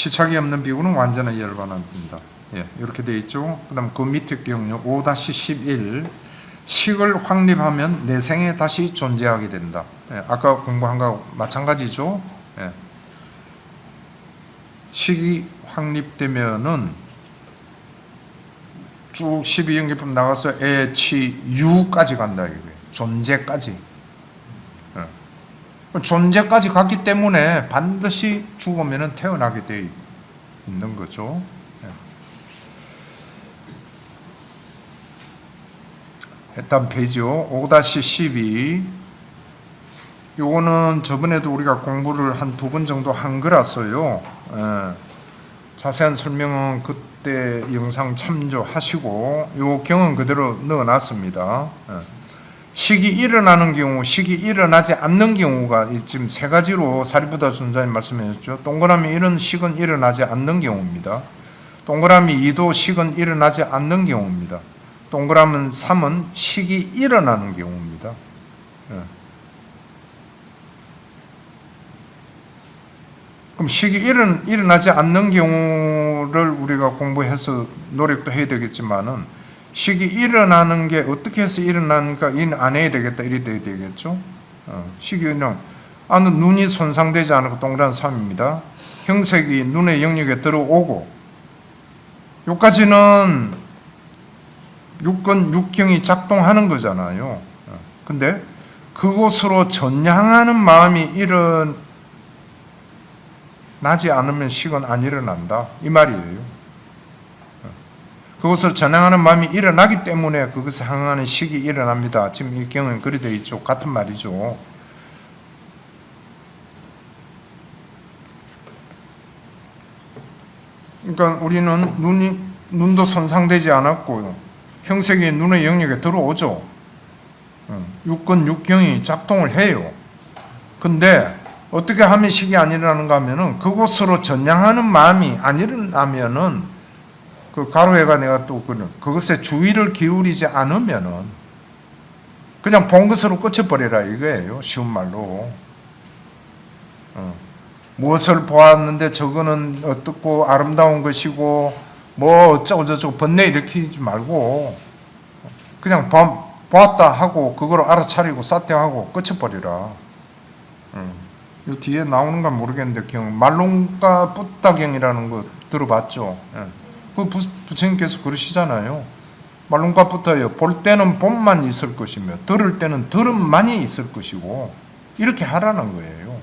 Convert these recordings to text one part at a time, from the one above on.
치착이 없는 비구는 완전한 열반합니다. 예, 이렇게 되어 있죠. 그 다음 그 밑에 경우 5-11 식을 확립하면 내생에 다시 존재하게 된다. 예, 아까 공부한 거하고 마찬가지죠. 예. 식이 확립되면은 쭉 12연계품 나가서 애, 치, 유까지 간다 이거예요. 존재까지. 예. 존재까지 갔기 때문에 반드시 죽으면은 태어나게 돼 있는 거죠. 일단 페이지요. 5-12 요거는 저번에도 우리가 공부를 한 2번 정도 한 거라서요. 자세한 설명은 그때 영상 참조하시고 요 경은 그대로 넣어놨습니다. 식이 일어나는 경우, 식이 일어나지 않는 경우가 지금 3가지로 사리부다 준자님 말씀하셨죠. 동그라미 1은 식은 일어나지 않는 경우입니다. 동그라미 2도 식은 일어나지 않는 경우입니다. 동그라미 3은 식이 일어나는 경우입니다. 그럼 식이 일어나지 않는 경우를 우리가 공부해서 노력도 해야 되겠지만은 식이 일어나는 게 어떻게 해서 일어나니까 안 해야 되겠다 이래 돼야 되겠죠. 식이 그냥 눈이 손상되지 않고 동그란 3입니다. 형색이 눈의 영역에 들어오고 여기까지는 육경이 작동하는 거잖아요. 근데 그곳으로 전향하는 마음이 일어나지 않으면 식은 안 일어난다 이 말이에요. 그것을 전향하는 마음이 일어나기 때문에 그것을 향하는 식이 일어납니다. 지금 이 경우는 그리 되어 있죠. 같은 말이죠. 그러니까 우리는 눈도 손상되지 않았고요. 형색이 눈의 영역에 들어오죠. 육경이 작동을 해요. 근데 어떻게 하면 식이 안 일어나는가 하면은 그곳으로 전향하는 마음이 안 일어나면은 그 가로해가 내가 또 그것에 주의를 기울이지 않으면은 그냥 본 것으로 끝쳐버리라 이거예요. 쉬운 말로. 무엇을 보았는데 저거는 어떻고 아름다운 것이고 뭐 어쩌고 저쩌고 번뇌 일으키지 말고 그냥 보았다 하고 그걸 알아차리고 사퇴하고 끝쳐버리라. 요 뒤에 나오는 건 모르겠는데 말론가 붓다경이라는 거 들어봤죠? 그 부처님께서 그러시잖아요. 말론가 붓다요. 볼 때는 본만 있을 것이며 들을 때는 들음만이 있을 것이고 이렇게 하라는 거예요.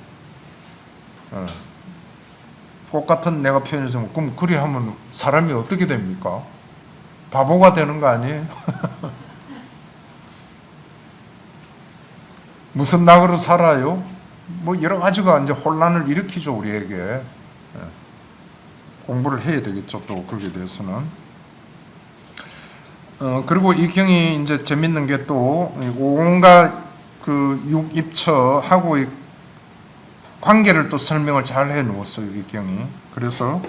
똑같은 내가 표현해서 그럼 그리 하면 사람이 어떻게 됩니까? 바보가 되는 거 아니에요? 무슨 낙으로 살아요? 뭐 여러 가지가 이제 혼란을 일으키죠 우리에게. 공부를 해야 되겠죠 또 거기에 대해서는. 그리고 이 경이 이제 재밌는 게 또 오온과 그 육입처하고 관계를 또 설명을 잘 해 놓았어요 이 경이. 그래서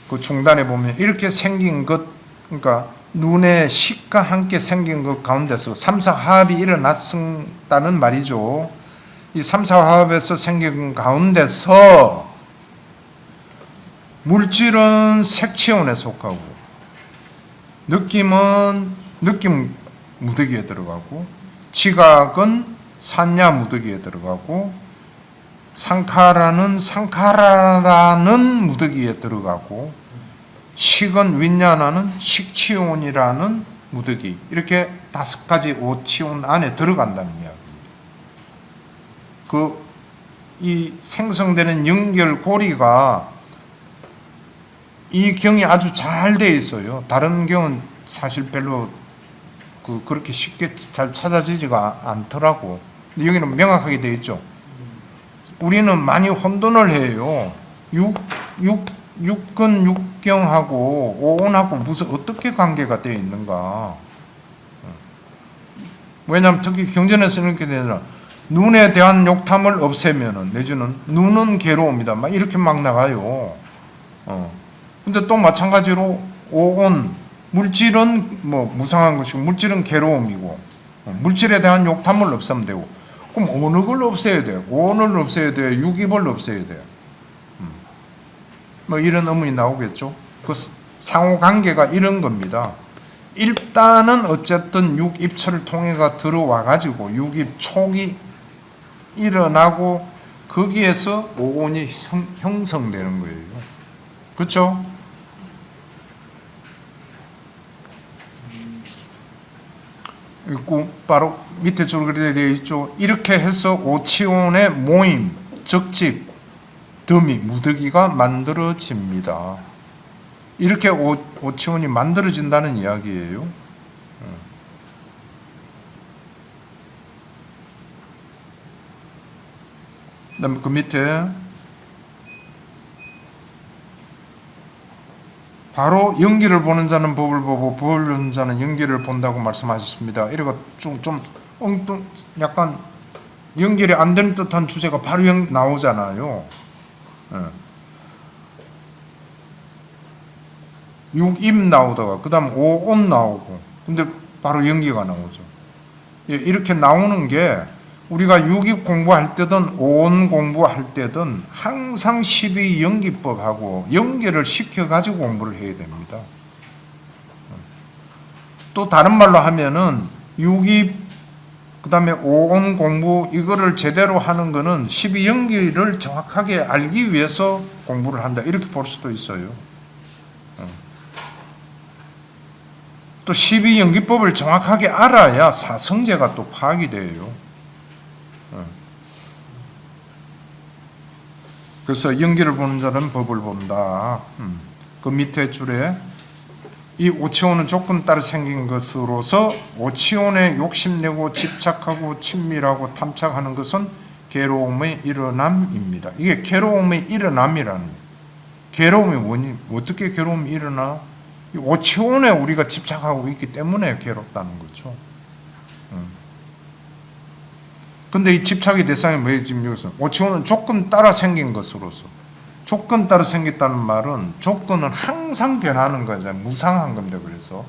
그 중단에 보면 이렇게 생긴 것, 그러니까 눈의 식과 함께 생긴 것 가운데서 삼사화합이 일어났다는 말이죠. 이 삼사화합에서 생긴 가운데서 물질은 색치온에 속하고 느낌은 느낌 무더기에 들어가고 지각은 산야 무더기에 들어가고 상카라는 무더기에 들어가고 식은 윈냐나는 식치온이라는 무더기, 이렇게 5가지 오치온 안에 들어간다는 이야기입니다. 이 생성되는 연결고리가 이 경이 아주 잘 되어 있어요. 다른 경은 사실 별로 그렇게 쉽게 잘 찾아지지가 않더라고. 근데 여기는 명확하게 되어 있죠. 우리는 많이 혼돈을 해요. 육근 육경하고 오온하고 무슨 어떻게 관계가 되어 있는가. 왜냐하면 특히 경전에서 이렇게 되잖아. 눈에 대한 욕탐을 없애면은 내지는 눈은 괴로움이다. 막 이렇게 막 나가요. 근데 또 마찬가지로 오온 물질은 뭐 무상한 것이고 물질은 괴로움이고 물질에 대한 욕탐을 없애면 되고. 그럼 어느 걸 없애야 돼요? 오온을 없애야 돼요? 육입을 없애야 돼요? 뭐 이런 의문이 나오겠죠. 그 상호관계가 이런 겁니다. 일단은 어쨌든 육입처를 통해가 들어와 가지고 육입 촉이 일어나고 거기에서 오온이 형성되는 거예요. 그렇죠? 바로 밑에 줄에 되어 있죠. 이렇게 해서 오치온의 모임, 적집, 더미, 무더기가 만들어집니다. 이렇게 오치온이 만들어진다는 이야기예요. 그다음에 그 밑에 바로 연기를 보는 자는 법을 보고 법을 보는 자는 연기를 본다고 말씀하셨습니다. 이래가 좀 엉뚱 약간 연결이 안 되는 듯한 주제가 바로 나오잖아요. 육입 나오다가 그 다음 오온 나오고 근데 바로 연기가 나오죠. 이렇게 나오는 게 우리가 육입 공부할 때든 오온 공부할 때든 항상 12연기법하고 연계를 시켜가지고 공부를 해야 됩니다. 또 다른 말로 하면은 육입 그 다음에 오온 공부 이거를 제대로 하는 거는 12연기를 정확하게 알기 위해서 공부를 한다 이렇게 볼 수도 있어요. 또 12연기법을 정확하게 알아야 사성제가 또 파악이 돼요. 그래서 연기를 보는 자는 법을 본다. 그 밑에 줄에 이 오치온은 조건 따라 생긴 것으로서 오치온에 욕심내고 집착하고 친밀하고 탐착하는 것은 괴로움의 일어남입니다. 이게 괴로움의 일어남이라는 거예요. 괴로움의 원인, 어떻게 괴로움이 일어나? 오치온에 우리가 집착하고 있기 때문에 괴롭다는 거죠. 근데 이 집착의 대상이 뭐예요? 지금 여기서 오치온은 조건 따라 생긴 것으로서 조건 따라 생겼다는 말은 조건은 항상 변하는 거잖아요. 무상한 겁니다. 그래서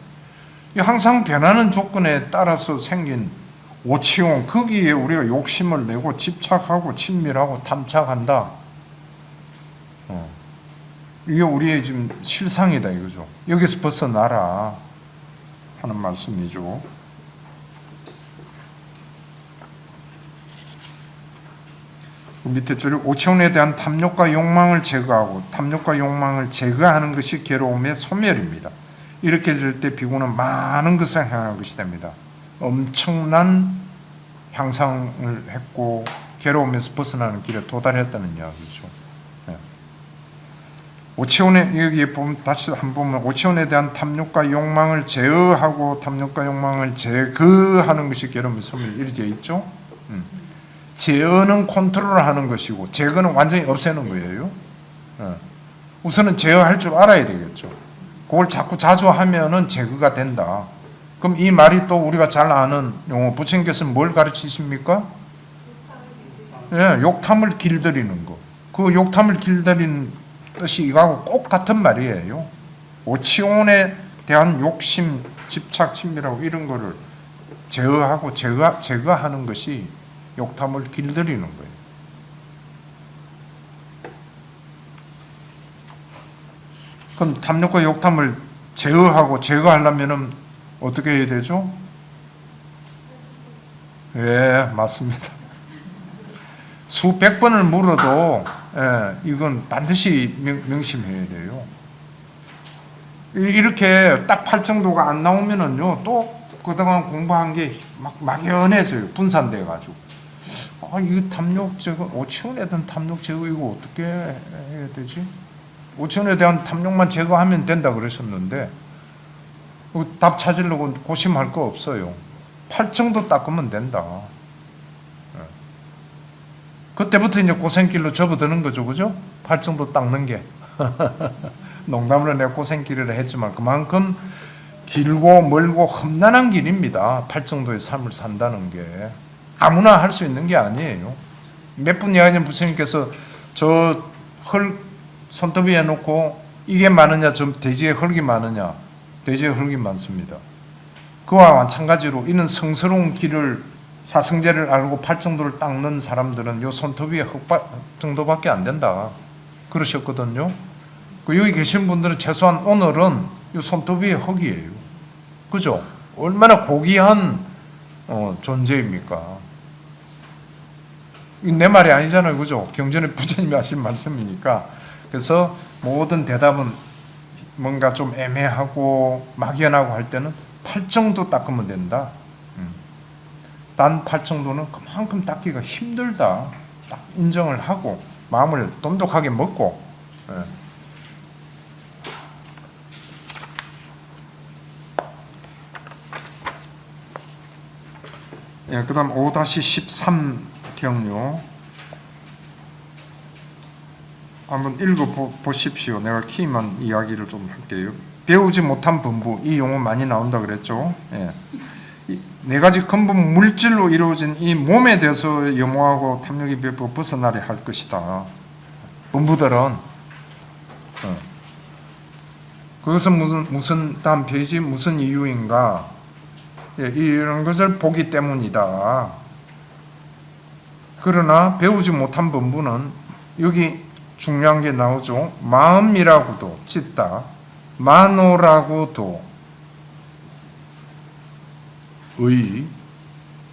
이 항상 변하는 조건에 따라서 생긴 오치온 거기에 우리가 욕심을 내고 집착하고 친밀하고 탐착한다. 이게 우리의 지금 실상이다 이거죠. 여기서 벗어나라 하는 말씀이죠. 밑에 줄이 오치온에 대한 탐욕과 욕망을 제거하고 탐욕과 욕망을 제거하는 것이 괴로움의 소멸입니다. 이렇게 될 때 비구는 많은 것을 향할 것이 됩니다. 엄청난 향상을 했고 괴로움에서 벗어나는 길에 도달했다는 이야기죠. 오치온에 여기에 보면 다시 한번 보면 오치온에 대한 탐욕과 욕망을 제어하고 탐욕과 욕망을 제거하는 것이 괴로움의 소멸 이렇게 있죠. 제어는 컨트롤하는 것이고 제거는 완전히 없애는 거예요. 우선은 제어할 줄 알아야 되겠죠. 그걸 자꾸 자주 하면은 제거가 된다. 그럼 이 말이 또 우리가 잘 아는 용어 부처님께서는 뭘 가르치십니까? 욕탐을 길들이는 거. 그 욕탐을 길들이는 뜻이 이거하고 꼭 같은 말이에요. 오치온에 대한 욕심, 집착, 친밀하고 이런 거를 제어하고 제거하는 것이 욕탐을 길들이는 거예요. 그럼 탐욕과 욕탐을 제어하고 제거하려면 어떻게 해야 되죠? 예, 맞습니다. 수백 번을 물어도 이건 반드시 명심해야 돼요. 이렇게 딱 8정도가 안 나오면은요, 또 그동안 공부한 게 막 막연해져요. 분산돼 가지고. 이거 탐욕 제거, 오치온에 대한 탐욕 제거 이거 어떻게 해야 되지? 오치온에 대한 탐욕만 제거하면 된다 그러셨는데 답 찾으려고 고심할 거 없어요. 8정도 닦으면 된다. 그때부터 이제 고생길로 접어드는 거죠, 그죠? 8정도 닦는 게. 농담으로 내가 고생길이라 했지만 그만큼 길고 멀고 험난한 길입니다. 8정도의 삶을 산다는 게. 아무나 할 수 있는 게 아니에요. 몇 분 이야기는 부처님께서 저 흙 손톱 위에 놓고 이게 많으냐, 저 대지에 흙이 많으냐, 대지에 흙이 많습니다. 그와 마찬가지로 이는 성스러운 길을 사성제를 알고 8정도를 닦는 사람들은 요 손톱 위에 흙 정도밖에 안 된다. 그러셨거든요. 그 여기 계신 분들은 최소한 오늘은 이 손톱 위에 흙이에요. 그죠? 얼마나 고귀한 존재입니까? 내 말이 아니잖아요. 그죠? 경전에 부처님이 하신 말씀이니까. 그래서 모든 대답은 뭔가 좀 애매하고 막연하고 할 때는 팔 정도 닦으면 된다. 단 팔 정도는 그만큼 닦기가 힘들다. 딱 인정을 하고 마음을 돈독하게 먹고. 그 다음 5-13경요. 한번 읽어보십시오. 내가 키만 이야기를 좀 할게요. 배우지 못한 분부, 이 용어 많이 나온다 그랬죠. 네 가지 근본 물질로 이루어진 이 몸에 대해서 염호하고 탐욕이 벗어나려 할 것이다. 분부들은 그것은 무슨 다음 페이지 무슨 이유인가? 이런 것을 보기 때문이다. 그러나 배우지 못한 분부는 여기 중요한 게 나오죠. 마음이라고도 짓다. 만호라고도 의,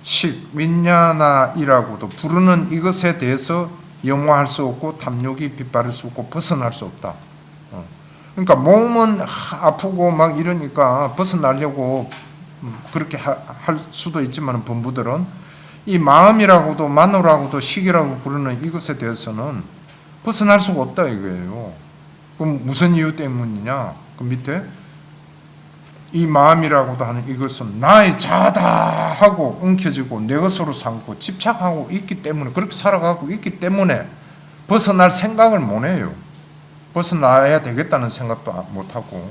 식, 윈냐나이라고도 부르는 이것에 대해서 염호할 수 없고 탐욕이 빗바를 수 없고 벗어날 수 없다. 그러니까 몸은 아프고 막 이러니까 벗어나려고 그렇게 할 수도 있지만 본부들은 이 마음이라고도 만호라고도 식이라고 부르는 이것에 대해서는 벗어날 수가 없다 이거예요. 그럼 무슨 이유 때문이냐? 그 밑에 이 마음이라고도 하는 이것은 나의 자다 하고 엉켜지고 내 것으로 삼고 집착하고 있기 때문에 그렇게 살아가고 있기 때문에 벗어날 생각을 못 해요. 벗어나야 되겠다는 생각도 못 하고.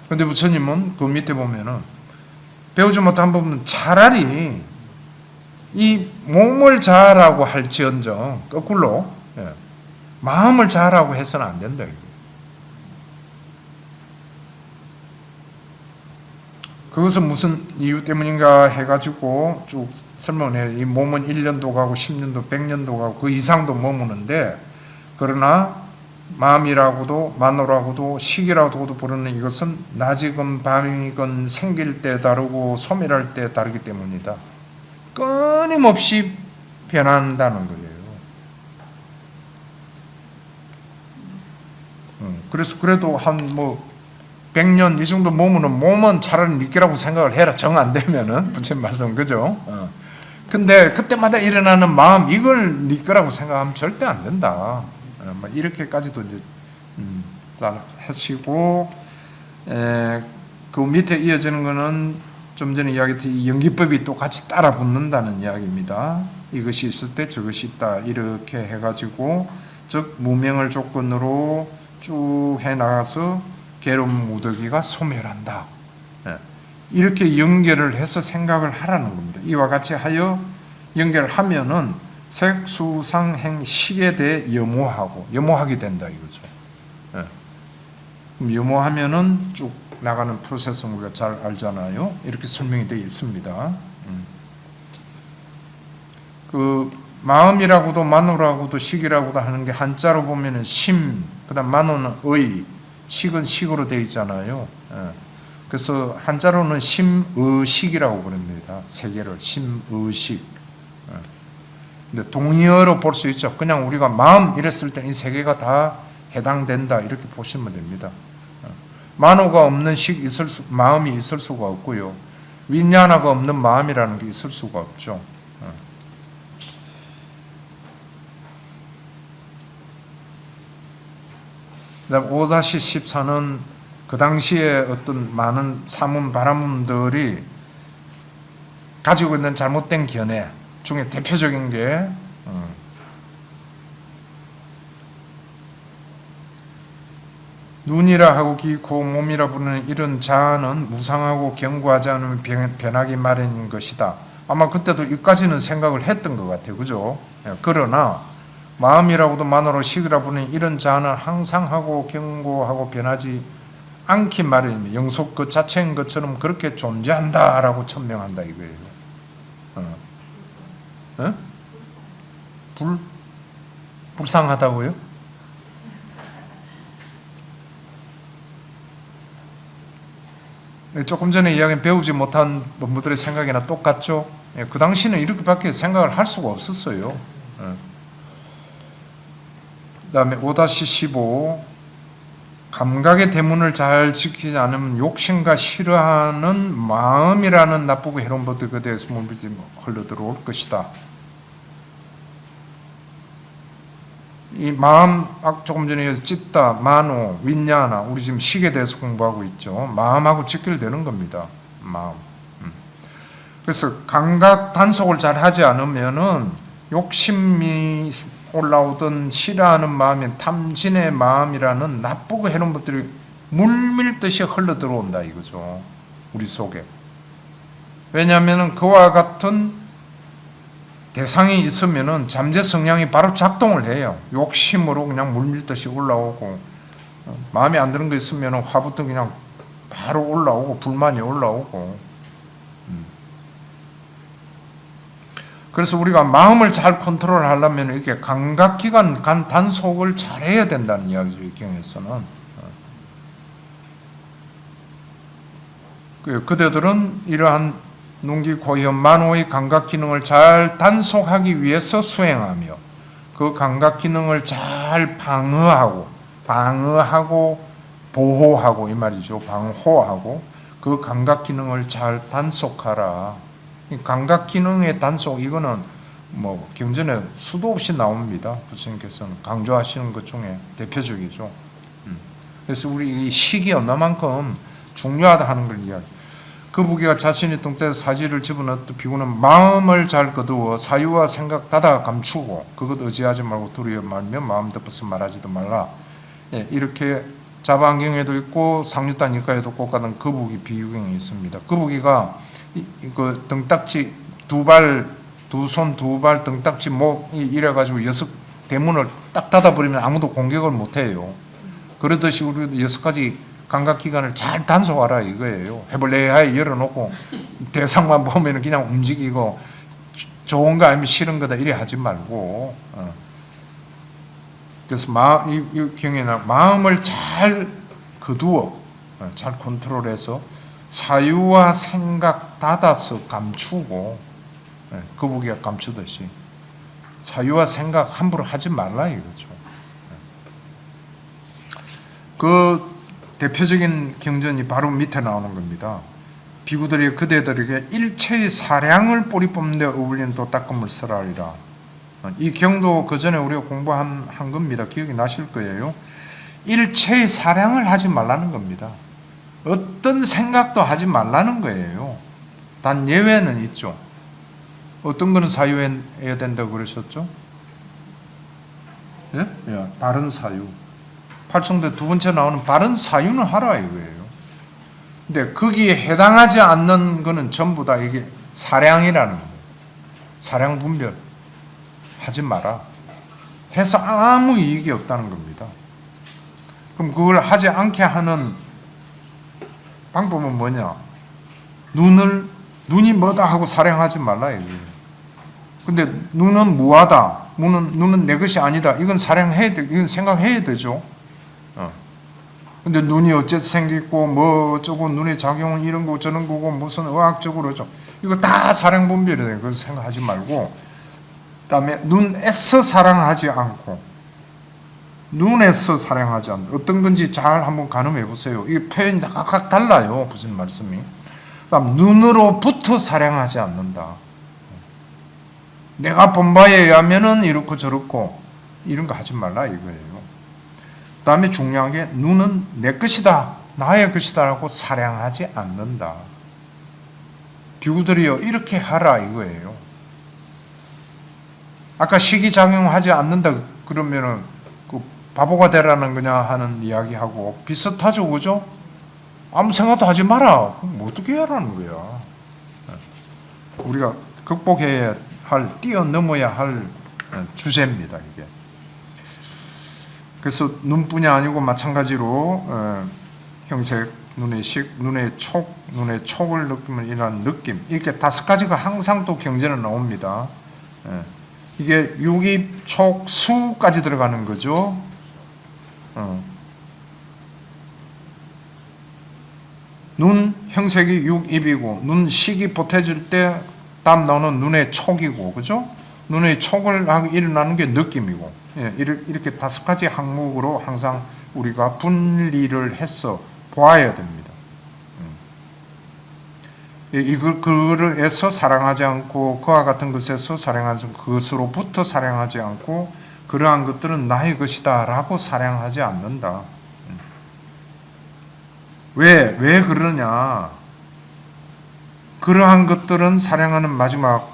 그런데 부처님은 그 밑에 보면은 배우지 못한 부분은 차라리 이 몸을 자라고 할지언정 거꾸로 마음을 자라고 해서는 안 된다. 그것은 무슨 이유 때문인가 해가지고 쭉 설명해요. 이 몸은 1년도 가고 10년도 100년도 가고 그 이상도 머무는데 그러나 마음이라고도 만호라고도 식이라고도 부르는 이것은 낮이건 밤이건 생길 때 다르고 소멸할 때 다르기 때문이다. 끊임없이 변한다는 거예요. 그래서 그래도 한 100년 이 정도 몸은 차라리 니께라고 생각을 해라. 정 안 되면은 부처님 말씀 그죠? 근데 그때마다 일어나는 마음 이걸 니꺼라고 생각하면 절대 안 된다. 이렇게까지도 이제 잘 하시고 그 밑에 이어지는 거는 좀 전에 이야기했듯이 연기법이 또 같이 따라 붙는다는 이야기입니다. 이것이 있을 때 저것이 있다 이렇게 해가지고 즉 무명을 조건으로 쭉 해나가서 괴로움 무더기가 소멸한다. 이렇게 연결을 해서 생각을 하라는 겁니다. 이와 같이 하여 연결을 하면은 색수상행식에 대해 염호하게 된다 이거죠. 그럼 염호하면은 쭉 나가는 프로세스 우리가 잘 알잖아요. 이렇게 설명이 되어 있습니다. 그 마음이라고도 만호라고도 식이라고도 하는 게 한자로 보면은 심, 그다음 만호는 의, 식은 식으로 되어 있잖아요. 그래서 한자로는 심의식이라고 부릅니다. 세 개를 심의식. 근데 동의어로 볼 수 있죠. 그냥 우리가 마음 이랬을 때 이 세 개가 다 해당된다 이렇게 보시면 됩니다. 만호가 없는 마음이 있을 수가 없고요. 윈냐나가 없는 마음이라는 게 있을 수가 없죠. 그다음 5-14는 그 당시에 어떤 많은 사문 바라문들이 가지고 있는 잘못된 견해 중에 대표적인 게 눈이라 하고 귀, 코, 몸이라 부르는 이런 자아는 무상하고 견고하지 않으면 변하기 마련인 것이다. 아마 그때도 여기까지는 생각을 했던 것 같아요. 그죠? 그러나 마음이라고도 만호로 식이라 부르는 이런 자아는 항상 하고 견고하고 변하지 않기 마련입니다. 영속 그 자체인 것처럼 그렇게 존재한다라고 천명한다 이거예요. 불쌍하다고요? 조금 전에 이야기한 배우지 못한 법무들의 생각이나 똑같죠. 그 당시는 이렇게밖에 생각을 할 수가 없었어요. 그 다음에 5-15 감각의 대문을 잘 지키지 않으면 욕심과 싫어하는 마음이라는 나쁘고 해로운 것들 그대에서 물밀지 흘러들어올 것이다. 이 마음, 조금 전에 찢다, 마노, 윈냐나, 우리 지금 식에 대해서 공부하고 있죠. 마음하고 직결되는 겁니다. 마음. 그래서 감각 단속을 잘 하지 않으면은 욕심이 올라오던 싫어하는 마음인 탐진의 마음이라는 나쁘고 해로운 것들이 물밀듯이 흘러 들어온다 이거죠. 우리 속에. 왜냐하면 그와 같은 대상이 있으면은 잠재 성향이 바로 작동을 해요. 욕심으로 그냥 물밀듯이 올라오고, 마음에 안 드는 거 있으면은 화부터 그냥 바로 올라오고, 불만이 올라오고. 그래서 우리가 마음을 잘 컨트롤하려면 이렇게 감각기관 간 단속을 잘 해야 된다는 이야기죠. 이 경에서는. 그대들은 이러한 눈기, 코, 혀, 만호의 감각기능을 잘 단속하기 위해서 수행하며 그 감각기능을 잘 방어하고 보호하고 이 말이죠. 방호하고 그 감각기능을 잘 단속하라. 감각기능의 단속, 이거는 뭐 경전에 수도 없이 나옵니다. 부처님께서는 강조하시는 것 중에 대표적이죠. 그래서 우리 이 식이 얼마만큼 중요하다 하는 걸 이야기. 그 부귀가 자신이 등대에서 사지를 집어넣었던 비구는 마음을 잘 거두어 사유와 생각 다다 감추고 그것 의지하지 말고 두려워 말며 마음 덮어서 말하지도 말라. 이렇게 자반경에도 있고 상류단 일가에도 꼭 가는 그 부귀 비유경이 있습니다. 그 부귀가 그 등딱지 두 손 두 발 등딱지 목 이래가지고 6 대문을 딱 닫아버리면 아무도 공격을 못해요. 그러듯이 우리도 6가지 감각기관을 잘 단속하라 이거예요. 해볼래하에 열어놓고 대상만 보면 그냥 움직이고 좋은 거 아니면 싫은 거다 이래 하지 말고. 그래서 이 경에는 마음을 잘 거두어 잘 컨트롤해서 사유와 생각 닫아서 감추고, 거북이가 감추듯이 사유와 생각 함부로 하지 말라 이거죠. 그 대표적인 경전이 바로 밑에 나오는 겁니다. 비구들이 그대들에게 일체의 사량을 뿌리 뽑는 데 어울리는 도닦음을 설하리라. 이 경도 그 전에 우리가 공부한 겁니다. 기억이 나실 거예요. 일체의 사량을 하지 말라는 겁니다. 어떤 생각도 하지 말라는 거예요. 단 예외는 있죠. 어떤 거는 사유해야 된다고 그러셨죠? 예? 바른 사유. 팔청대 두 번째 나오는 바른 사유는 하라 이거예요. 근데 거기에 해당하지 않는 거는 전부 다 이게 사량이라는 거예요. 사량 분별 하지 마라. 해서 아무 이익이 없다는 겁니다. 그럼 그걸 하지 않게 하는 방법은 뭐냐? 눈이 뭐다 하고 사량하지 말라 이거예요. 근데 눈은 무하다. 눈은 내 것이 아니다. 이건 사량해야 돼. 이건 생각해야 되죠. 근데 눈이 어째서 생겼고 뭐 어쩌고 눈의 작용은 이런 거 저런 거고 무슨 의학적으로 좀 이거 다 사량 분별이 돼요. 그래서 생각하지 말고 그다음에 눈에서 사랑하지 않고 눈에서 사랑하지 않는다. 어떤 건지 잘 한번 가늠해 보세요. 이 표현이 각각 달라요. 무슨 말씀이. 그다음 눈으로부터 사랑하지 않는다. 내가 본 바에 의하면은 이렇고 저렇고 이런 거 하지 말라 이거예요. 그다음에 중요한 게 눈은 내 것이다. 나의 것이다 라고 사랑하지 않는다. 비구들이요 이렇게 하라 이거예요. 아까 식이작용하지 않는다 그러면은 그 바보가 되라는 거냐 하는 이야기하고 비슷하죠, 그죠? 아무 생각도 하지 마라. 그럼 어떻게 하라는 거야? 우리가 극복해야 할, 뛰어넘어야 할 주제입니다, 이게. 그래서 눈뿐이 아니고 마찬가지로 형색, 눈의 식, 눈의 촉, 눈의 촉을 느끼면 이런 느낌, 이렇게 5가지가 항상 또 경전에 나옵니다. 이게 유기, 촉, 수까지 들어가는 거죠. 눈 형색이 육입이고 눈 식이 보태질 때 땀 나오는 눈의 촉이고 그죠? 눈의 촉을 하고 일어나는 게 느낌이고 예, 이렇게 다섯 가지 항목으로 항상 우리가 분리를 해서 보아야 됩니다. 그거를 해서 사랑하지 않고 그와 같은 것에서 사랑하지 않고 그것으로부터 사랑하지 않고 그러한 것들은 나의 것이다 라고 사랑하지 않는다. 왜 그러냐? 그러한 것들은 사랑하는 마지막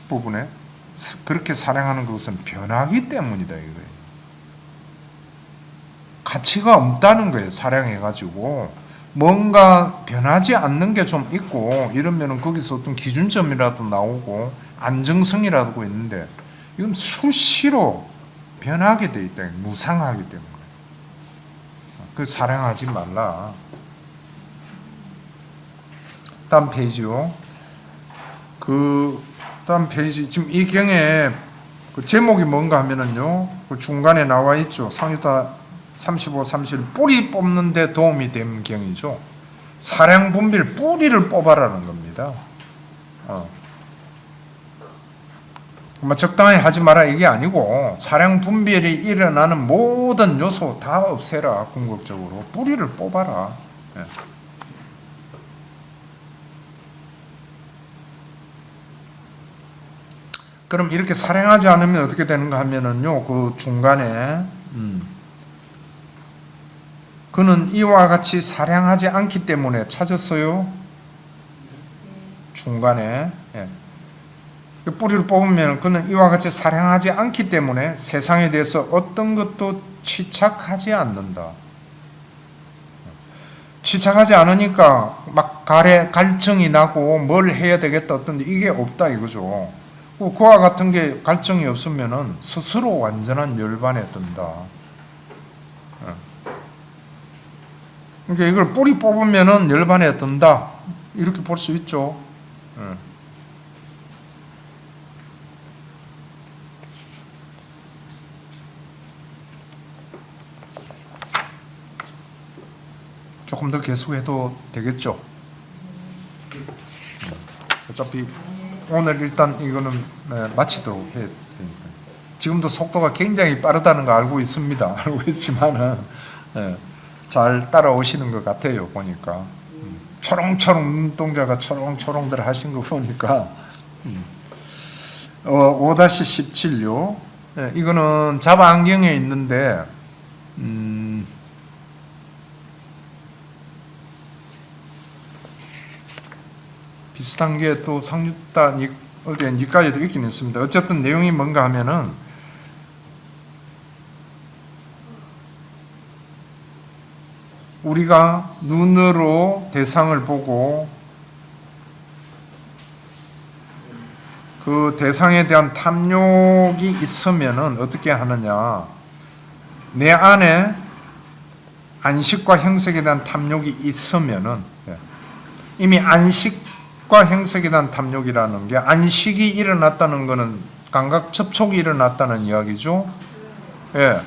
부분에 그렇게 사랑하는 것은 변하기 때문이다 이거예요. 가치가 없다는 거예요. 사랑해가지고 뭔가 변하지 않는 게 좀 있고 이러면은 거기서 어떤 기준점이라도 나오고 안정성이라도 있는데 이건 수시로 변하게 돼 있다. 무상하기 때문에 그 사랑하지 말라. 다음 페이지요. 그 다음 페이지 지금 이 경에 그 제목이 뭔가 하면은요. 그 중간에 나와 있죠. 상유타 35, 37 뿌리 뽑는 데 도움이 된 경이죠. 사량 분별 뿌리를 뽑아라는 겁니다. 적당히 하지 마라 이게 아니고 사량 분별이 일어나는 모든 요소 다 없애라. 궁극적으로 뿌리를 뽑아라. 네. 그럼 이렇게 사랑하지 않으면 어떻게 되는가 하면은요, 그 중간에, 그는 이와 같이 사랑하지 않기 때문에 찾았어요. 중간에. 예. 뿌리를 뽑으면 그는 이와 같이 사랑하지 않기 때문에 세상에 대해서 어떤 것도 취착하지 않는다. 취착하지 않으니까 막 갈증이 나고 뭘 해야 되겠다 어떤 이게 없다 이거죠. 그와 같은 게 갈증이 없으면은 스스로 완전한 열반에 든다. 그러니까 이걸 뿌리 뽑으면은 열반에 든다. 이렇게 볼 수 있죠. 조금 더 계속해도 되겠죠. 어차피 오늘 일단 이거는 마치도록 해야 되니까. 지금도 속도가 굉장히 빠르다는 거 알고 있습니다. 알고 있지만은 잘 따라오시는 것 같아요. 보니까 초롱초롱 눈동자가 초롱초롱들 하신 거 보니까 5-17요. 이거는 자바 안경에 있는데 비슷한 게 또 상유타 어디에 니까지도 있긴 있습니다. 어쨌든 내용이 뭔가 하면은 우리가 눈으로 대상을 보고 그 대상에 대한 탐욕이 있으면은 어떻게 하느냐? 내 안에 안식과 형색에 대한 탐욕이 있으면은 이미 안식과 형색에 대한 탐욕이라는 게 안식이 일어났다는 것은 감각 접촉이 일어났다는 이야기죠. 예.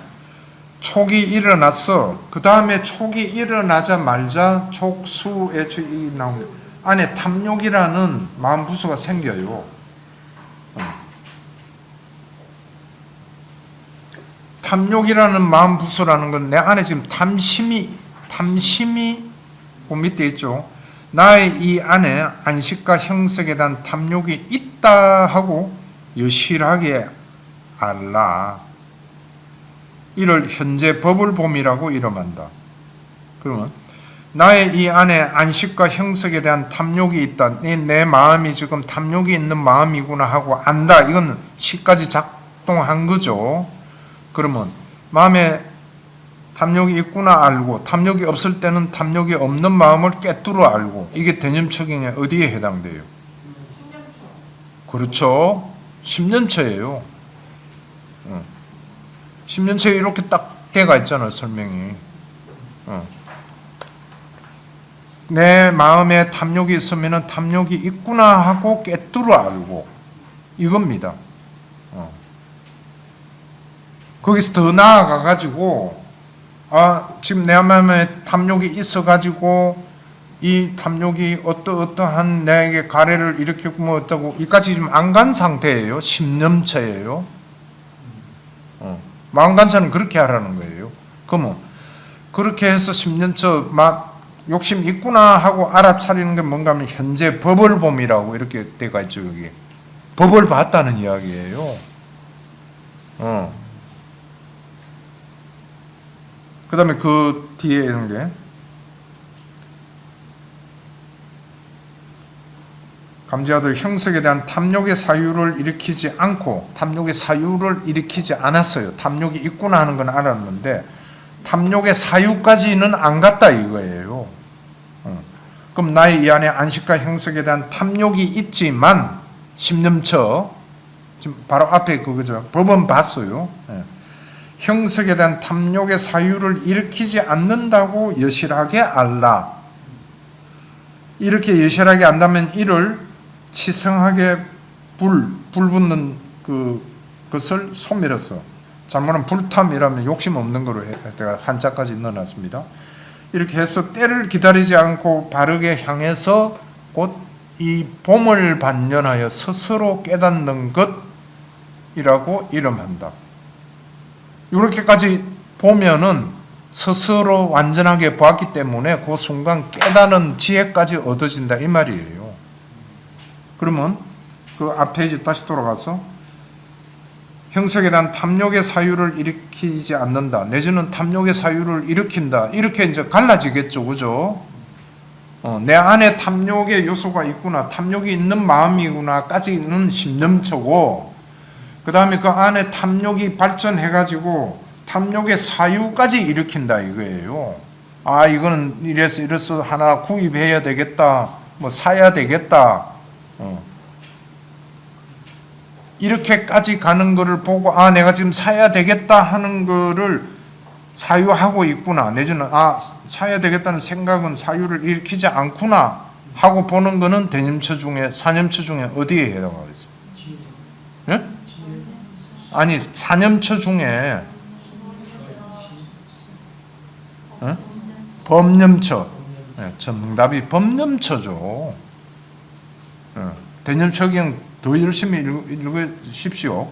촉이 일어났어. 그 다음에 촉이 일어나자마자 촉수에 나온 안에 탐욕이라는 마음 부수가 생겨요. 탐욕이라는 마음 부수라는 건 내 안에 지금 탐심이 그 밑에 있죠. 나의 이 안에 안식과 형색에 대한 탐욕이 있다 하고 여실하게 알라. 이를 현재 법을 봄이라고 이름한다. 그러면 나의 이 안에 안식과 형색에 대한 탐욕이 있다. 내 마음이 지금 탐욕이 있는 마음이구나 하고 안다. 이건 시까지 작동한 거죠. 그러면 마음에 탐욕이 있구나 알고 탐욕이 없을 때는 탐욕이 없는 마음을 꿰뚫어 알고 이게 대념척행에 어디에 해당돼요? 10년초. 그렇죠. 10년처예요. 10년처에 이렇게 딱 개가 있잖아요. 설명이. 내 마음에 탐욕이 있으면 탐욕이 있구나 하고 꿰뚫어 알고 이겁니다. 거기서 더 나아가 가지고 지금 내 마음에 탐욕이 있어 가지고 이 탐욕이 어떠한 내게 가래를 일으키고 뭐 어떠고 이까지 지금 안 간 상태예요. 심념처예요. 마음간사는 그렇게 하라는 거예요. 그러면 그렇게 해서 심념처 막 욕심 있구나 하고 알아차리는 게 뭔가 하면 현재 법을 봄이라고 이렇게 돼가 있죠. 여기 법을 봤다는 이야기예요. 그 다음에 그 뒤에 있는 게 감지하도 형석에 대한 탐욕의 사유를 일으키지 않고 탐욕의 사유를 일으키지 않았어요. 탐욕이 있구나 하는 건 알았는데 탐욕의 사유까지는 안 갔다 이거예요. 그럼 나의 이 안에 안식과 형석에 대한 탐욕이 있지만 심념처 지금 바로 앞에 그거죠. 법은 봤어요. 형석에 대한 탐욕의 사유를 일으키지 않는다고 여실하게 알라. 이렇게 여실하게 안다면 이를 치성하게 불 붙는 그것을 소멸해서 잘못하면 불탐이라면 욕심 없는 거로 제가 한자까지 넣어놨습니다. 이렇게 해서 때를 기다리지 않고 바르게 향해서 곧 이 봄을 반년하여 스스로 깨닫는 것이라고 이름한다. 이렇게까지 보면은 스스로 완전하게 보았기 때문에 그 순간 깨닫는 지혜까지 얻어진다 이 말이에요. 그러면 그 앞에 이제 다시 돌아가서 형석에 대한 탐욕의 사유를 일으키지 않는다. 내지는 탐욕의 사유를 일으킨다. 이렇게 이제 갈라지겠죠, 그죠? 내 안에 탐욕의 요소가 있구나, 탐욕이 있는 마음이구나까지는 심념처고, 그 다음에 그 안에 탐욕이 발전해가지고 탐욕의 사유까지 일으킨다 이거예요. 아, 이거는 이래서 하나 구입해야 되겠다, 뭐 사야 되겠다. 이렇게까지 가는 거를 보고 아, 내가 지금 사야 되겠다 하는 거를 사유하고 있구나, 내지는 아, 사야 되겠다는 생각은 사유를 일으키지 않구나 하고 보는 거는 대념처 중에, 사념처 중에 어디에 해당하고 있어요? 예? 아니, 사념처 중에 법념처. 정답이 법념처죠. 대념처 그냥 더 열심히 읽으십시오.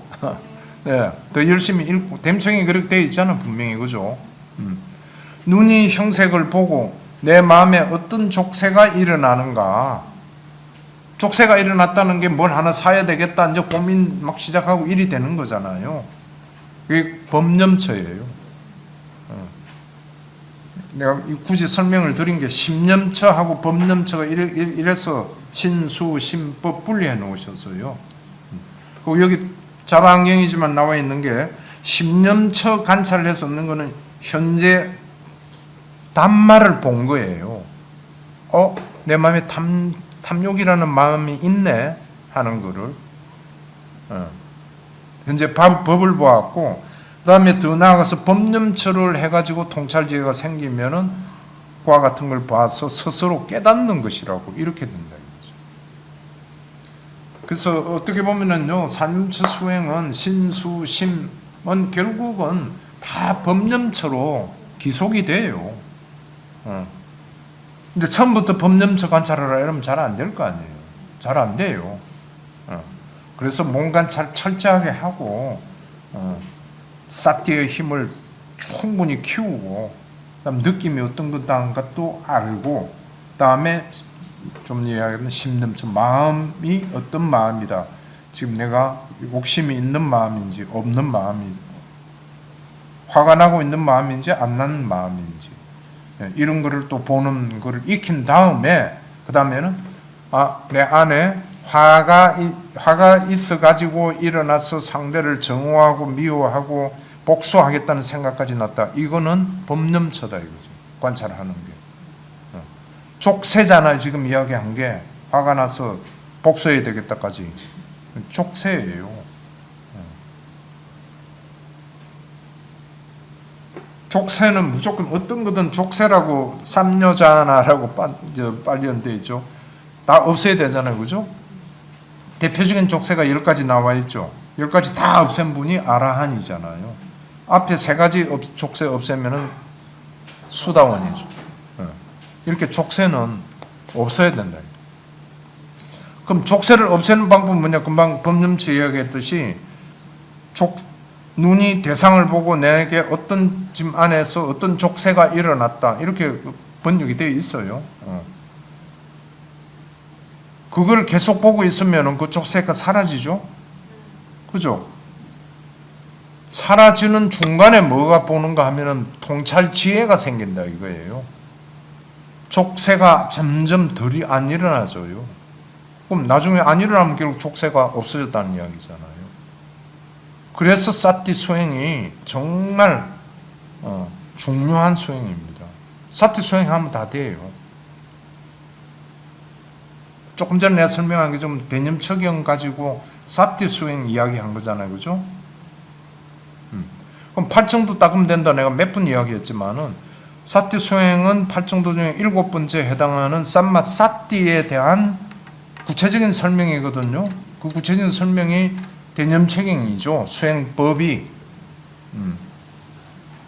네, 더 열심히 읽고, 댐청이 그렇게 되어 있잖아, 분명히, 그죠? 눈이 형색을 보고 내 마음에 어떤 족쇄가 일어나는가. 족쇄가 일어났다는 게 뭘 하나 사야 되겠다, 이제 고민 막 시작하고 일이 되는 거잖아요. 그게 법념처예요. 내가 굳이 설명을 드린 게 심념처하고 법념처가 이래서 신수, 심법 분리해 놓으셨어요. 그리고 여기 자방경이지만 나와 있는 게 심념처 관찰을 해서 얻는 거는 현재 단말을 본 거예요. 내 마음에 탐욕이라는 마음이 있네 하는 거를 현재 법을 보았고, 그 다음에 더 나아가서 법념처를 해가지고 통찰지혜가 생기면은 그와 같은 걸 봐서 스스로 깨닫는 것이라고 이렇게 된다. 그래서 어떻게 보면은요, 사념처 수행은 신수심은 결국은 다 법념처로 기속이 돼요. 근데 처음부터 법념처 관찰하라 이러면 잘 안 될 거 아니에요. 잘 안 돼요. 그래서 몸 관찰 철저하게 하고, 사티의 힘을 충분히 키우고, 그다음 느낌이 어떤 것도 알고, 그다음에 좀 이야기하면 심념처, 마음이 어떤 마음이다. 지금 내가 욕심이 있는 마음인지 없는 마음인지, 화가 나고 있는 마음인지 안 나는 마음인지, 이런 거를 또 보는 거를 익힌 다음에, 그 다음에는 내 안에 화가 있어 가지고 일어나서 상대를 정오하고 미워하고 복수하겠다는 생각까지 났다. 이거는 법념처다 이거죠. 관찰하는 게. 족쇄잖아요. 지금 이야기한 게 화가 나서 복수해야 되겠다까지. 족쇄예요. 족쇄는 무조건 어떤 거든 족쇄라고 삼여자나라고 빨리 연대 있죠. 다 없애야 되잖아요. 그죠? 대표적인 족쇄가 10가지 나와 있죠. 10가지 다 없앤 분이 아라한이잖아요. 앞에 3가지 족쇄 없애면은 수다원이죠. 이렇게 족쇄는 없어야 된다. 그럼 족쇄를 없애는 방법은 뭐냐? 금방 법률치 이야기했듯이 눈이 대상을 보고 내게 어떤 집 안에서 어떤 족쇄가 일어났다 이렇게 번역이 되어 있어요. 그걸 계속 보고 있으면 그 족쇄가 사라지죠. 그죠? 사라지는 중간에 뭐가 보는가 하면은 통찰 지혜가 생긴다 이거예요. 족쇄가 점점 덜이 안 일어나져요. 그럼 나중에 안 일어나면 결국 족쇄가 없어졌다는 이야기잖아요. 그래서 사티 수행이 정말 중요한 수행입니다. 사티 수행하면 다 돼요. 조금 전에 내가 설명한 게 좀 대념척영 가지고 사티 수행 이야기한 거잖아요. 그죠? 그럼 8정도 닦으면 된다. 내가 몇 분 이야기했지만은 사티 수행은 8정도 중에 7번째 해당하는 삼마 사티에 대한 구체적인 설명이거든요. 그 구체적인 설명이 대념척영이죠. 수행법이.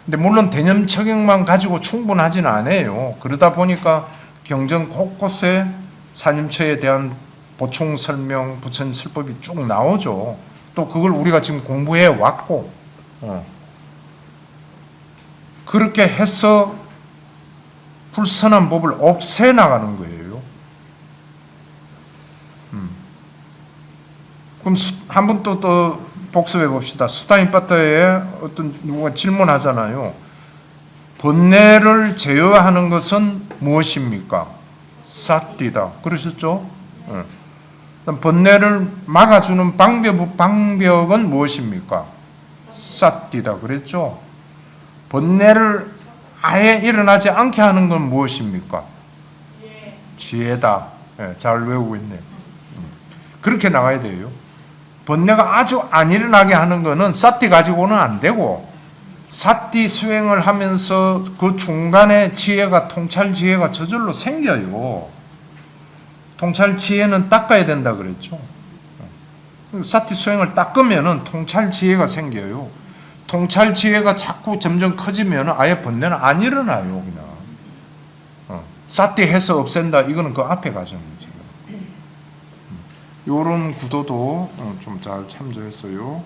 근데 물론 대념척영만 가지고 충분하지는 않아요. 그러다 보니까 경전 곳곳에 산임처에 대한 보충 설명, 부처님 설법이 쭉 나오죠. 또 그걸 우리가 지금 공부해 왔고, 그렇게 해서 불선한 법을 없애 나가는 거예요. 그럼 한 번 또 복습해 봅시다. 수타인파터에 어떤 누가 질문하잖아요. 번뇌를 제어하는 것은 무엇입니까? 사띠다. 그러셨죠? 번뇌를 막아주는 방벽은 무엇입니까? 사띠다. 그랬죠? 번뇌를 아예 일어나지 않게 하는 건 무엇입니까? 지혜다. 네, 잘 외우고 있네요. 그렇게 나가야 돼요. 번뇌가 아주 안 일어나게 하는 거는 사띠 가지고는 안 되고, 사띠 수행을 하면서 그 중간에 지혜가, 통찰 지혜가 저절로 생겨요. 통찰 지혜는 닦아야 된다 그랬죠. 사띠 수행을 닦으면은 통찰 지혜가 생겨요. 통찰 지혜가 자꾸 점점 커지면 아예 번뇌는 안 일어나요. 그냥 사띠 해서 없앤다. 이거는 그 앞에 과정이죠. 이런 구도도 좀 잘 참조했어요.